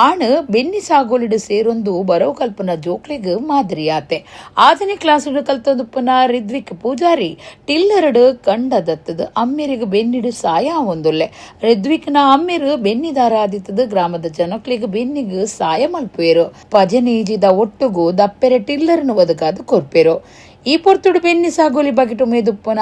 ಆಣ್ ಬೆನ್ನಿ ಸಾಗೋಲಿಡು ಸೇರೊಂದು ಬರೋ ಕಲ್ಪನ ಜೋಕ್ಲೆಗ್ ಮಾದರಿಯಾತೆ. 6ನೇ ಕ್ಲಾಸ್ ಕಲ್ತೊಂದುಪ್ಪುನ ರಿದ್ವಿಕ್ ಪೂಜಾರಿ ಟಿಲ್ಲರ್ಡ್ ಕಂಡದತ್ತದ ಅಮ್ಮೆರಿಗ್ ಬೆನ್ನಿಡು ಸಾಯ ಒಂದುಲ್ಲೆ. ರಿದ್ವಿಕ್ನ ಅಮ್ಮೆರು ಬೆನ್ನಿದಾರ ಆದಿತ್ತದ ಗ್ರಾಮದ ಜನಕ್ಲೆಗ್ ಬೆನ್ನಿಗ್ ಸಾಯ ಮಲ್ಪುವೆರು. ಪಜನೇಜಿದ ಒಟ್ಟುಗು ದಪ್ಪೆರೆ ಟಿಲ್ಲರ್ನ ಒದಗಾದ ಕೊರ್ಪೆರು. ಈ ಪೊರ್ತುಡು ಬೆನ್ನಿ ಸಾಗೋಲಿ ಬಗೆಟು ಮೇದುಪ್ಪುನ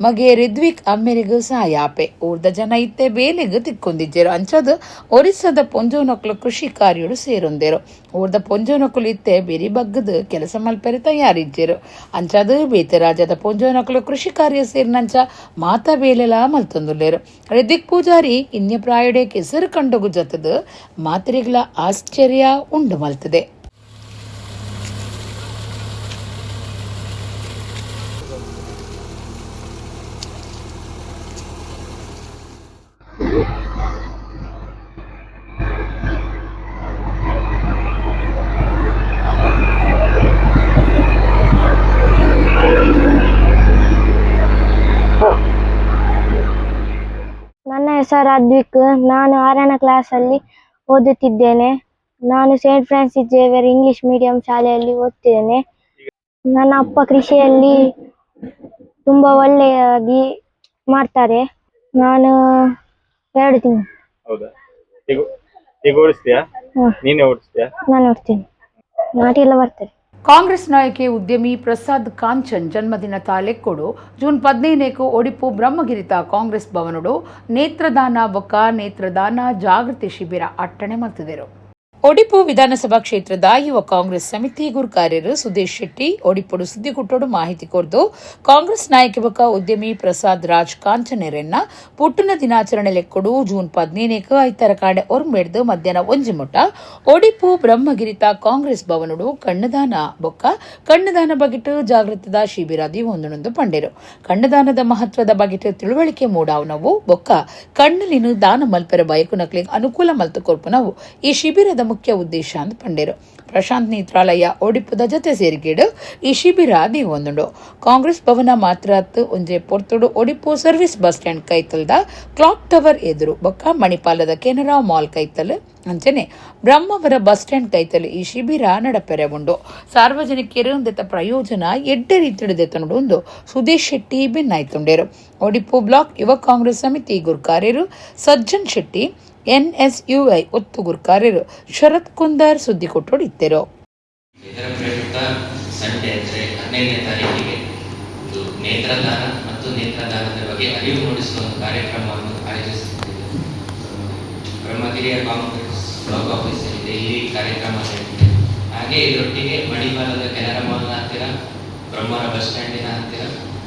ಮಗೆ ರಿದ್ವಿಕ್ ಅಮ್ಮೆರಿಗ್ ಸಾಯಾಪೆ ಊರ್ದ ಜನ ಇತ್ತೆ ಬೇಲೆಗ್ ತಿಕ್ಕೊಂದಿಜ್ಜೆರು. ಅಂಚದು ಒರಿಸ್ಸಾದ ಪೊಂಜೋನೊಕ್ಲು ಕೃಷಿ ಕಾರ್ಯಡು ಸೇರೊಂದೇರು. ಊರ್ದ ಪೊಂಜೋನೊಕ್ಲು ಇತ್ತೆ ಬೆರಿ ಬಗ್ಗದ ಕೆಲಸ ಮಲ್ಪೆರೆ ತಯಾರಿಜ್ಜೆರು. ಅಂಚದು ಬೇತೆ ರಾಜ್ಯದ ಪೊಂಜೋನೊಕ್ಲು ಕೃಷಿ ಕಾರ್ಯ ಸೇರಿನಂಚ ಮಾತಾ ಬೇಲೆಲ ಮಲ್ತೊಂದುಲ್ಲೇರು. ರಿದ್ವಿಕ್ ಪೂಜಾರಿ ಇನ್ಯ ಪ್ರಾಯಡೆ ಕೆಸರು ಕಂಡೋಗು ಜತದ ಮಾತರಿಗ್ಲ ಆಶ್ಚರ್ಯ ಉಂಡು ಮಲ್ತದೆ. ನನ್ನ ಹೆಸರು ಅದ್ವಿಕ್. ನಾನು 6ನೇ ಕ್ಲಾಸಲ್ಲಿ ಓದುತ್ತಿದ್ದೇನೆ. ನಾನು Saint Francis Xavier English medium ಶಾಲೆಯಲ್ಲಿ ಓದ್ತಿದ್ದೇನೆ. ನನ್ನ ಅಪ್ಪ ಕೃಷಿಯಲ್ಲಿ ತುಂಬ ಒಳ್ಳೆಯಾಗಿ ಮಾಡ್ತಾರೆ. ನಾನು 2 ತಿಂಗಳು. ಹೌದಾ? ಈಗ ಓಡಿಸ್ತೀಯಾ? ನೀನೇ ಓಡಿಸ್ತೀಯಾ? ನಾನು ಓಡ್ತೀನಿ. ನಾಟಿ ಎಲ್ಲ ಬರ್ತದೆ. ಕಾಂಗ್ರೆಸ್ ನಾಯಕಿ ಉದ್ಯಮಿ ಪ್ರಸಾದ್ ಕಾಂಚನ್ ಜನ್ಮದಿನ ತಾಲೆಕ್ಕೊಡು ಜೂನ್ 15కు ಒಡಿಪು ಬ್ರಹ್ಮಗಿರಿತ ಕಾಂಗ್ರೆಸ್ ಭವನಡು ನೇತ್ರದಾನ ಬೊಕ್ಕ ನೇತ್ರದಾನ ಜಾಗೃತಿ ಶಿಬಿರ ಅಟ್ಟಣೆ ಮಲ್ತಿದರು. ಒಡಿಪು ವಿಧಾನಸಭಾ ಕ್ಷೇತ್ರದ ಯುವ ಕಾಂಗ್ರೆಸ್ ಸಮಿತಿ ಗುರುಕಾರ್ಯರು ಸುದೇಶ್ ಶೆಟ್ಟಿ ಒಡಿಪುಡು ಸುದ್ದಿಗುಟ್ಟೋಡು ಮಾಹಿತಿ ಕೊರ್ದು ಕಾಂಗ್ರೆಸ್ ನಾಯಕ ಬೊಕ್ಕ ಉದ್ಯಮಿ ಪ್ರಸಾದ್ ರಾಜ್ ಕಾಂಚನೆರೆನ್ನ ಪುಟ್ಟನ ದಿನಾಚರಣೆ ಲೆಕ್ಕೊಡು ಜೂನ್ 15కు ಐತರ ಕಾಡೆ ಒರ್ಮೆಡ್ದು ಮಧ್ಯಾಹ್ನ 1 ಮುಟ ಒಡಿಪು ಬ್ರಹ್ಮಗಿರಿತ ಕಾಂಗ್ರೆಸ್ ಭವನಡು ಕಣ್ಣದಾನ ಬೊಕ್ಕ ಕಣ್ಣದಾನ ಬಗೆಟ್ ಜಾಗೃತದ ಶಿಬಿರಾದಿ ಒಂದೊಂದು ಪಂಡೆರು. ಕಣ್ಣದಾನದ ಮಹತ್ವದ ಬಗೆಟ್ ತಿಳುವಳಿಕೆ ಮೂಡಾವು ಬೊಕ್ಕ ಕಣ್ಣಲಿನ ದಾನ ಮಲ್ಪೆರ ಬಯಕುನಕ್ಲಿಗೆ ಅನುಕೂಲ ಮಲ್ತು ಕೊರ್ಪುನವು ಈ ಶಿಬಿರದ ಮುಖ್ಯ ಉದ್ದೇಶ ಅಂತ ಪಂಡೇರು. ಪ್ರಶಾಂತ್ ನೇತ್ರಾಲಯ ಒಡಿಪುದ ಜೊತೆ ಸೇರಿಕೆಡು ಈ ಶಿಬಿರ ದೀವೊಂದುಂಡು. ಕಾಂಗ್ರೆಸ್ ಭವನ ಮಾತ್ರ ಒಂಜೆ ಪೊರ್ತುಡು ಒಡಿಪು ಸರ್ವಿಸ್ ಬಸ್ ಸ್ಟ್ಯಾಂಡ್ ಕೈತಲ್ದ ಕ್ಲಾಕ್ ಟವರ್ ಎದುರು ಬೊಕ್ಕ ಮಣಿಪಾಲದ ಕೆನರಾ ಮಾಲ್ ಕೈತಲ್ ಅಂಚನೆ ಬ್ರಹ್ಮವರ ಬಸ್ ಸ್ಟ್ಯಾಂಡ್ ಕೈತಲ್ ಈ ಶಿಬಿರ ನಡಪೆರೆ ಉಂಡು. ಸಾರ್ವಜನಿಕರು ದೆತ್ತ ಪ್ರಯೋಜನ ಎಡ್ಡೆ ರೀತಿಡು ದೆತ್ತನುಡು ಒಂದು ಸುದೇಶ್ ಶೆಟ್ಟಿ ಭಿನ್ನಾಯ್ತುಂಡೇರು. ಒಡಿಪು ಬ್ಲಾಕ್ ಯುವ ಕಾಂಗ್ರೆಸ್ ಸಮಿತಿ ಗುರುಕಾರ್ಯರು ಸಜ್ಜನ್ ಶೆಟ್ಟಿ NSUI ಒತ್ತು ಗುರುಕಾರ್ಯರು ಶರತ್ ಕುಂದರ್ ಸುದ್ದಿ ಕೊಟ್ಟೊಡಿತ್ತರು. ಇದರ ಪ್ರಯುಕ್ತ ಸಂಡೆ ಅಂದರೆ 15ನೇ ತಾರೀಕಿಗೆ ನೇತ್ರದಾನ ಮತ್ತು ನೇತ್ರದಾನದ ಬಗ್ಗೆ ಅರಿವು ಮೂಡಿಸುವ ಒಂದು ಕಾರ್ಯಕ್ರಮವನ್ನು ಆಯೋಜಿಸುತ್ತಿದೆ. ಬ್ರಹ್ಮಗಿರಿಯ ಕಾಂಗ್ರೆಸ್ ಬ್ಲಾಕ್ ಆಫೀಸಲ್ಲಿದೆ ಈ ಕಾರ್ಯಕ್ರಮ ನಡೆದಿದೆ. ಹಾಗೆ ಇದರೊಟ್ಟಿಗೆ ಮಣಿಪಾಲದ ಕೆನರಾ ಮಾಲ್ನ ಹತ್ತಿರ, ಬ್ರಹ್ಮವರ ಬಸ್ ಸ್ಟ್ಯಾಂಡಿನ ಹತ್ತಿರ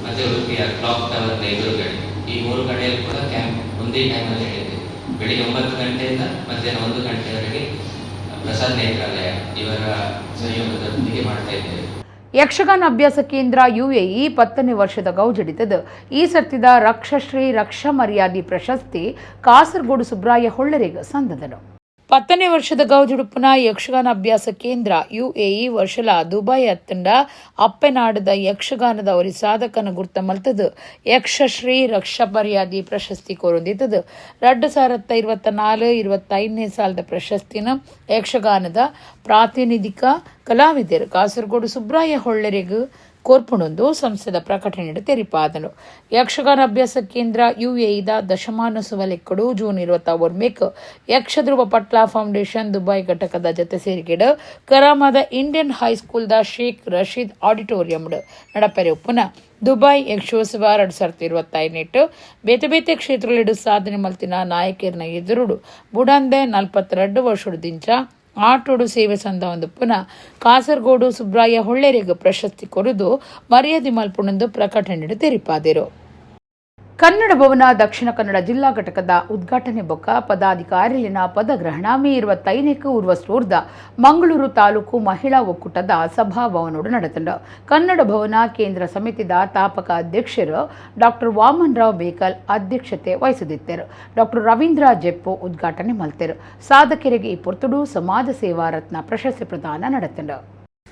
ಮತ್ತು ಉಡುಪಿಯ ಕ್ಲಾಕ್ ಟವರ್ನ ಎದುರುಗಡೆ ಈ 3 ಕಡೆಯಲ್ಲಿ ಕೂಡ ಕ್ಯಾಂಪ್ ಒಂದೇ ಟೈಮಲ್ಲಿ ನಡೆದಿದೆ. ಬೆಳಿಗ್ಗೆ 9 ಗಂಟೆಯಿಂದ ಮಧ್ಯಾಹ್ನ 1 ಗಂಟೆಯವರೆಗೆ ಪ್ರಸಾದ್ ನೇತ್ರಾಲಯ ಇವರ ಸಹಯೋಗದೊಂದಿಗೆ ಮಾಡ್ತಾ ಇದ್ದೇವೆ. ಯಕ್ಷಗಾನ ಅಭ್ಯಾಸ ಕೇಂದ್ರ UAE 10ನೇ ವರ್ಷದ ಗೌಜಡಿತದ ಈ ಸರ್ತಿದ ರಕ್ಷಶ್ರೀ ರಕ್ಷಾ ಮರ್ಯಾದಿ ಪ್ರಶಸ್ತಿ ಕಾಸರಗೋಡು ಸುಬ್ರಾಯ ಹೊಳ್ಳರಿಗೆ ಸಂದದನು. 10ನೇ ವರ್ಷದ ಗೌಜುಡುಪುನ ಯಕ್ಷಗಾನ ಅಭ್ಯಾಸ ಕೇಂದ್ರ UAE ವರ್ಷಲ ದುಬೈ ಅತ್ತಂಡ ಅಪ್ಪೆನಾಡದ ಯಕ್ಷಗಾನದ ಅವರಿ ಸಾಧಕನ ಗುರ್ತ ಮಲ್ತದು ಯಕ್ಷಶ್ರೀ ರಕ್ಷಾ ಮರ್ಯಾದಿ ಪ್ರಶಸ್ತಿ ಕೊರೊಂದಿದ್ದದು. 2024-25ನೇ ಸಾಲದ ಪ್ರಶಸ್ತಿನ ಯಕ್ಷಗಾನದ ಪ್ರಾತಿನಿಧಿಕ ಕಲಾವಿದರು ಕಾಸರಗೋಡು ಸುಬ್ರಾಯ ಹೊಳ್ಳರಿಗೆ ಕೋರ್ಪುಣೊಂದು ಸಂಸ್ಥೆದ ಪ್ರಕಟಣೆ ತೆರಿಪಾದನು. ಯಕ್ಷಗಾನ ಅಭ್ಯಾಸ ಕೇಂದ್ರ UAEದ ದಶಮಾನೋತ್ಸವ ಲೆಕ್ಕಡು ಜೂನ್ 21 ಯಕ್ಷಧ್ರುವ ಪಟ್ಲ ಫೌಂಡೇಶನ್ ದುಬೈ ಘಟಕದ ಜೊತೆ ಸೇರಿಕೆಡು ಕರಾಮದ ಇಂಡಿಯನ್ ಹೈಸ್ಕೂಲ್ದ ಶೇಖ್ ರಶೀದ್ ಆಡಿಟೋರಿಯಂ ನಡಪೆರೆ ಉಪ್ಪುನ ದುಬೈ ಯಕ್ಷೋತ್ಸವ 2025 ಬೇತೆ ಬೇತೆ ಕ್ಷೇತ್ರಗಳಿಡು ಸಾಧನೆ ಮಲ್ತಿನ ನಾಯಕರನ್ನ ಎದುರುಡು ಬುಡಂದೆ 42 ವರ್ಷಡು ದಿಂಚ ಆಟೋಡು ಸೇವೆ ಸಂದ ಒಂದು ಪುನಃ ಕಾಸರಗೋಡು ಸುಬ್ರಾಯ ಹೊಳ್ಳೇರಿಗೆ ಪ್ರಶಸ್ತಿ ಕೊರದು ಮರ್ಯಾದೆ ಮಲ್ಪುಣಂದು ಪ್ರಕಟಣೆ ತೆರಿಪಾದರು. ಕನ್ನಡ ಭವನ ದಕ್ಷಿಣ ಕನ್ನಡ ಜಿಲ್ಲಾ ಘಟಕದ ಉದ್ಘಾಟನೆ ಬೊಕ್ಕ ಪದಾಧಿಕಾರಿಲಿನ ಪದಗ್ರಹಣ ಮೇ 25ಕ್ಕೆ ಉರ್ವಸ್ಟೋರ್ದ ಮಂಗಳೂರು ತಾಲೂಕು ಮಹಿಳಾ ಒಕ್ಕೂಟದ ಸಭಾಭವನೋಡು ನಡೆತಂಡ ಕನ್ನಡ ಭವನ ಕೇಂದ್ರ ಸಮಿತಿದ ತಾಪಕ ಅಧ್ಯಕ್ಷರು ಡಾಕ್ಟರ್ ವಾಮನ್ ರಾವ್ ಬೇಕಲ್ ಅಧ್ಯಕ್ಷತೆ ವಹಿಸಿದ್ದರು. ಡಾಕ್ಟರ್ ರವೀಂದ್ರ ಜೆಪ್ಪು ಉದ್ಘಾಟನೆ ಮಲ್ತೆರು. ಸಾಧಕರಿಗೆ ಈ ಪೊರ್ತುಡು ಸಮಾಜ ಸೇವಾ ರತ್ನ ಪ್ರಶಸ್ತಿ ಪ್ರದಾನ ನಡೆತಂಡ.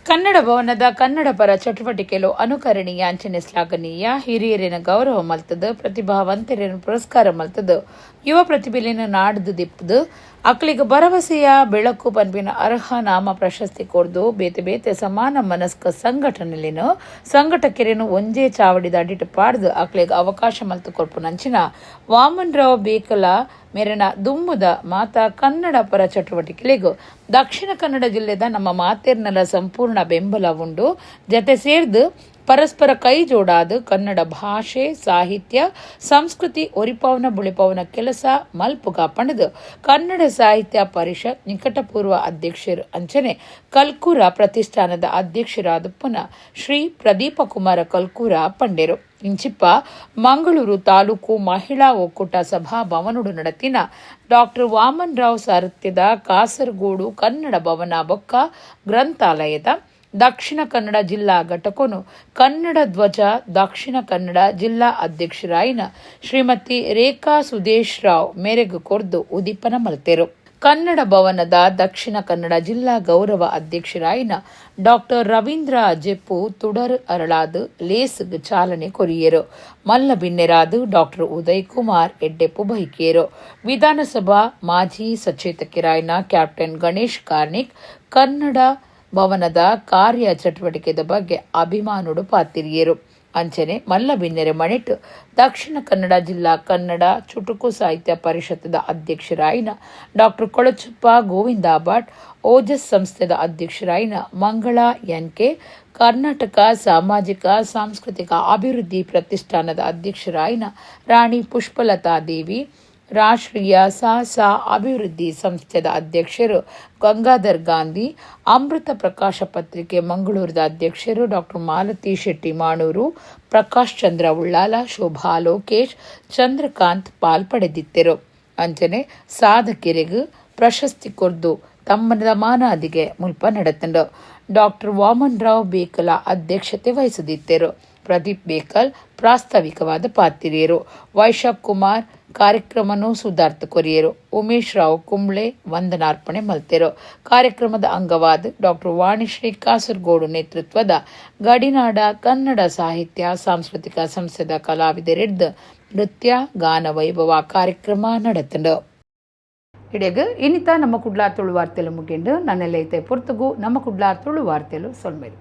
ಕನ್ನಡ ಭವನದ ಕನ್ನಡ ಪರ ಚಟುವಟಿಕೆಲು ಅನುಕರಣೀಯ ಅಂಚನೆ ಶ್ಲಾಘನೀಯ ಹಿರಿಯರಿನ ಗೌರವ ಮಲ್ತದ ಪ್ರತಿಭಾವಂತರಿನ ಪುರಸ್ಕಾರ ಮಲ್ತದ ಯುವ ಪ್ರತಿಭೆಲಿನ ನಾಡ್ದು ದಿಪ್ಪದು ಅಕ್ಲಿಗೆ ಭರವಸೆಯ ಬೆಳಕು ಪನ್ಪಿನ ಅರ್ಹ ನಾಮ ಪ್ರಶಸ್ತಿ ಕೊಡ್ದು ಬೇತೆ ಬೇತೆ ಸಮಾನ ಮನಸ್ಕ ಸಂಘಟನೆಲಿನ ಸಂಘಟಕರೇನು ಒಂಜೇ ಚಾವಡಿದ ಅಡಿಟ್ಟು ಪಾಡ್ದು ಅಕ್ಲಿಗೆ ಅವಕಾಶ ಮಲ್ತು ಕೊರ್ಪು ನಂಚಿನ ವಾಮನ್ ರಾವ್ ಬೇಕಲ ಮೇರೆನ ದುಮ್ಮುದ ಮಾತಾ ಕನ್ನಡ ಪರ ಚಟುವಟಿಕೆಗಳಿಗೂ ದಕ್ಷಿಣ ಕನ್ನಡ ಜಿಲ್ಲೆದ ನಮ್ಮ ಮಾತೇರ್ನಲ ಸಂಪೂರ್ಣ ಬೆಂಬಲ ಉಂಡು. ಜತೆ ಸೇರ್ದು ಪರಸ್ಪರ ಕೈ ಜೋಡಾದು ಕನ್ನಡ ಭಾಷೆ ಸಾಹಿತ್ಯ ಸಂಸ್ಕೃತಿ ಒರಿಪವನ ಬುಳಿಪವನ ಕೆಲಸ ಮಲ್ಪುಗ ಪಣದು ಕನ್ನಡ ಸಾಹಿತ್ಯ ಪರಿಷತ್ ನಿಕಟಪೂರ್ವ ಅಧ್ಯಕ್ಷರು ಅಂಚನೆ ಕಲ್ಕೂರ ಪ್ರತಿಷ್ಠಾನದ ಅಧ್ಯಕ್ಷರಾದ ಪುನಃ ಶ್ರೀ ಪ್ರದೀಪ ಕುಮಾರ ಕಲ್ಕೂರ ಪಂಡೆರು ಇಂಚಿಪ್ಪ ಮಂಗಳೂರು ತಾಲೂಕು ಮಹಿಳಾ ಒಕ್ಕೂಟ ಸಭಾಭವನೋಡು ನಡತಿನ ಡಾಕ್ಟರ್ ವಾಮನ್ ರಾವ್ ಸಾರಥ್ಯದ ಕಾಸರಗೋಡು ಕನ್ನಡ ಭವನ ಬೊಕ್ಕ ಗ್ರಂಥಾಲಯದ ದಕ್ಷಿಣ ಕನ್ನಡ ಜಿಲ್ಲಾ ಘಟಕನು ಕನ್ನಡ ಧ್ವಜ ದಕ್ಷಿಣ ಕನ್ನಡ ಜಿಲ್ಲಾ ಅಧ್ಯಕ್ಷರಾಯಿನ ಶ್ರೀಮತಿ ರೇಖಾ ಸುದೇಶ್ ರಾವ್ ಮೇರೆಗೆ ಕೊರ್ದು ಉದೀಪನ ಮಲ್ತೆರು. ಕನ್ನಡ ಭವನದ ದಕ್ಷಿಣ ಕನ್ನಡ ಜಿಲ್ಲಾ ಗೌರವ ಅಧ್ಯಕ್ಷರಾಯಿನ ಡಾಕ್ಟರ್ ರವೀಂದ್ರ ಜೆಪ್ಪು ತುಡರ್ ಅರಳಾದು ಲೇಸ್ಗ್ ಚಾಲನೆ ಕೊರಿಯರು. ಮಲ್ಲ ಬಿನ್ನೆರಾದು ಡಾಕ್ಟರ್ ಉದಯ್ ಕುಮಾರ್ ಎಡ್ಡೆಪ್ಪು ಬೈಕೇರು. ವಿಧಾನಸಭಾ ಮಾಜಿ ಸಚೇತಕರಾಯಿನ ಕ್ಯಾಪ್ಟನ್ ಗಣೇಶ್ ಕಾರ್ನಿಕ್ ಕನ್ನಡ ಭವನದ ಕಾರ್ಯ ಚಟುವಟಿಕೆದ ಬಗ್ಗೆ ಅಭಿಮಾನುಡು ಪಾತಿರಿಯರು. ಅಂಚನೆ ಮಲ್ಲ ಬಿನ್ನೆರೆ ಮಣಿಟ್ ದಕ್ಷಿಣ ಕನ್ನಡ ಜಿಲ್ಲಾ ಕನ್ನಡ ಚುಟುಕು ಸಾಹಿತ್ಯ ಪರಿಷತ್ತದ ಅಧ್ಯಕ್ಷರಾಯಿನ ಡಾಕ್ಟರ್ ಕೊಳಚಪ್ಪ ಗೋವಿಂದ ಭಟ್ ಓಜಸ್ ಸಂಸ್ಥೆದ ಅಧ್ಯಕ್ಷರಾಯಿನ ಮಂಗಳಾ ಎನ್ಕೆ ಕರ್ನಾಟಕ ಸಾಮಾಜಿಕ ಸಾಂಸ್ಕೃತಿಕ ಅಭಿವೃದ್ಧಿ ಪ್ರತಿಷ್ಠಾನದ ಅಧ್ಯಕ್ಷರಾಯಿನ ರಾಣಿ ಪುಷ್ಪಲತಾ ದೇವಿ ರಾಷ್ಟ್ರೀಯ ಸಾಹಸ ಅಭಿವೃದ್ಧಿ ಸಂಸ್ಥೆದ ಅಧ್ಯಕ್ಷರು ಗಂಗಾಧರ್ ಗಾಂಧಿ ಅಮೃತ ಪ್ರಕಾಶ ಪತ್ರಿಕೆ ಮಂಗಳೂರದ ಅಧ್ಯಕ್ಷರು ಡಾಕ್ಟರ್ ಮಾಲತಿ ಶೆಟ್ಟಿ ಮಾಣೂರು ಪ್ರಕಾಶ್ ಚಂದ್ರ ಉಳ್ಳಾಲ ಶೋಭಾ ಲೋಕೇಶ್ ಚಂದ್ರಕಾಂತ್ ಪಾಲ್ಪಡೆದಿದ್ದರು. ಅಂಚನೆ ಸಾಧಕರಿಗೂ ಪ್ರಶಸ್ತಿ ಕೊರ್ದು ತಮ್ಮನ ಮಾನಾದಿಗೆ ಮುಲ್ಪ ನಡೆತಂಡ ಡಾಕ್ಟರ್ ವಾಮನ್ ರಾವ್ ಬೇಕಲ ಅಧ್ಯಕ್ಷತೆ ವಹಿಸದಿದ್ದರು. ಪ್ರದೀಪ್ ಬೇಕಲ್ ಪ್ರಾಸ್ತಾವಿಕವಾದ ಪಾತಿರಿಯರು. ವೈಶಾಖ್ ಕುಮಾರ್ ಕಾರ್ಯಕ್ರಮನು ಸುಧಾರ್ಥ ಕೊರಿಯರು. ಉಮೇಶ್ ರಾವ್ ಕುಂಬ್ಳೆ ವಂದನಾರ್ಪಣೆ ಮಲ್ತೆರು. ಕಾರ್ಯಕ್ರಮದ ಅಂಗವಾದ ಡಾಕ್ಟರ್ ವಾಣಿಶ್ರೀ ಕಾಸರಗೋಡು ನೇತೃತ್ವದ ಗಡಿನಾಡ ಕನ್ನಡ ಸಾಹಿತ್ಯ ಸಾಂಸ್ಕೃತಿಕ ಸಂಸ್ಥೆದ ಕಲಾವಿದರಿದ್ದ ನೃತ್ಯ ಗಾನ ವೈಭವ ಕಾರ್ಯಕ್ರಮ ನಡೆತಂಡ. ಇಡೆಗ ಇನ್ನಿತ ನಮ್ಮ ಕುಡ್ಲಾ ತುಳು ವಾರ್ತೆಲು ಮುಗಿಂಡು ನನ್ನೆಲ್ಲೈತೆ ಪುರ್ತಗು ನಮ್ಮ ಕುಡ್ಲಾ ತುಳು ವಾರ್ತೆಲು ಸೊಲ್ಮೆರು.